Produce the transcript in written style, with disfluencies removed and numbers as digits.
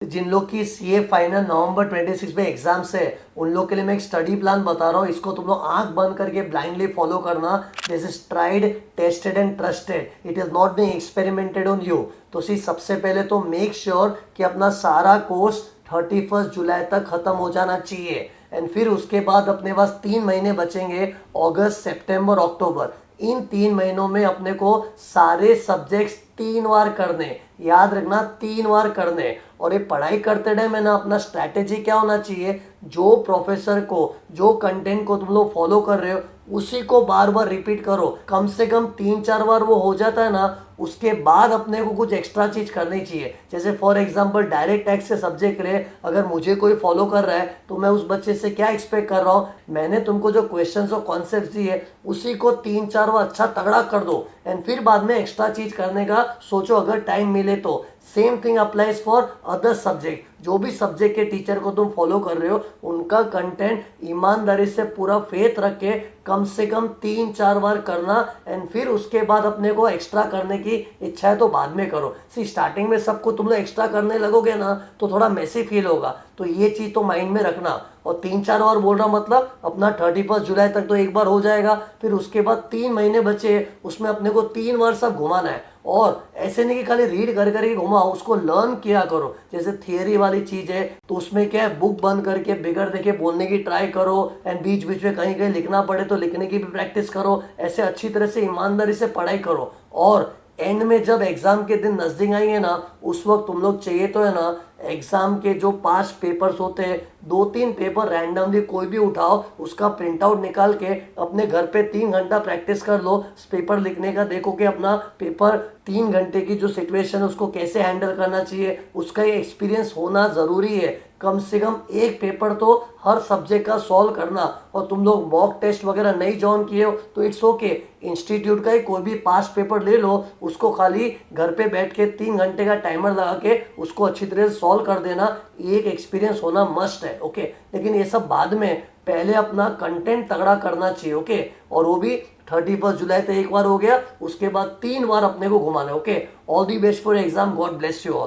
जिन लोग की CA final नवंबर 26 में एग्जाम्स है, उन लोग के लिए मैं एक स्टडी प्लान बता रहा हूँ। इसको तुम लोग आंख बंद करके ब्लाइंडली फॉलो करना। This is tried, tested and trusted, it is not being experimented on you. तो सी सबसे पहले तो मेक श्योर कि अपना सारा कोर्स 31 जुलाई तक खत्म हो जाना चाहिए। एंड फिर उसके बाद अपने पास 3 महीने बचेंगे, अगस्त, सितंबर, अक्टूबर। इन 3 महीनों में अपने को सारे सब्जेक्ट्स 3 बार करने, याद रखना 3 बार करने। और ये पढ़ाई करते टाइम है ना, अपना स्ट्रैटेजी क्या होना चाहिए, जो प्रोफेसर को, जो कंटेंट को तुम लोग फॉलो कर रहे हो उसी को बार बार रिपीट करो। कम से कम 3-4 बार वो हो जाता है ना, उसके बाद अपने को कुछ एक्स्ट्रा चीज करनी चाहिए। जैसे फॉर एग्जांपल डायरेक्ट टैक्स से सब्जेक्ट रहे, अगर मुझे कोई फॉलो कर रहा है तो मैं उस बच्चे से क्या एक्सपेक्ट कर रहा हूँ, मैंने तुमको जो क्वेश्चंस और कॉन्सेप्ट दिए उसी को 3-4 बार अच्छा तगड़ा कर दो। एंड फिर बाद में एक्स्ट्रा चीज करने का सोचो अगर टाइम मिले तो। Same thing applies for other subject. जो भी सब्जेक्ट के टीचर को तुम फॉलो कर रहे हो उनका कंटेंट ईमानदारी से पूरा फेथ रख के कम से कम 3-4 बार करना। एंड फिर उसके बाद अपने को एक्स्ट्रा करने की इच्छा है तो बाद में करो। सी स्टार्टिंग में सबको तुम लोग एक्स्ट्रा करने लगोगे ना तो थोड़ा मैसी फील होगा, तो ये चीज तो माइंड में रखना। और 3-4 बार बोल रहा मतलब अपना 31 जुलाई तक तो एक बार हो जाएगा, फिर उसके बाद 3 महीने बचे, उसमें अपने को 3 बार सब घुमाना है। और ऐसे नहीं कि खाली रीड कर करके घुमाओ, उसको लर्न किया करो। जैसे थियरी वाली चीज है तो उसमें क्या है, बुक बंद करके बिगड़ देखे बोलने की ट्राई करो। एंड बीच बीच में कहीं कहीं लिखना पड़े तो लिखने की भी प्रैक्टिस करो। ऐसे अच्छी तरह से ईमानदारी से पढ़ाई करो। और एंड में जब एग्जाम के दिन नजदीक आएंगे ना, उस वक्त तुम लोग चाहिए तो है ना, एग्जाम के जो 5 पेपर्स होते हैं 2-3 पेपर रैंडमली कोई भी उठाओ, उसका प्रिंट आउट निकाल के अपने घर पे 3 घंटा प्रैक्टिस कर लो पेपर लिखने का। देखो कि अपना पेपर 3 घंटे की जो सिचुएशन है उसको कैसे हैंडल करना चाहिए, उसका ये एक्सपीरियंस होना जरूरी है। कम से कम एक पेपर तो हर सब्जेक्ट का सॉल्व करना। और तुम लोग मॉक टेस्ट वगैरह नहीं ज्वाइन किए हो तो इट्स ओके, इंस्टीट्यूट का ही कोई भी 5 पेपर ले लो, उसको खाली घर पे बैठ के 3 घंटे का टाइमर लगा के उसको अच्छी तरह से सॉल्व कर देना। एक एक्सपीरियंस होना मस्ट है, ओके। लेकिन ये सब बाद में, पहले अपना कंटेंट तगड़ा करना चाहिए, ओके। और वो भी 31 जुलाई तक एक बार हो गया, उसके बाद 3 बार अपने को घुमाना है, okay. All the best for exam, God bless you all.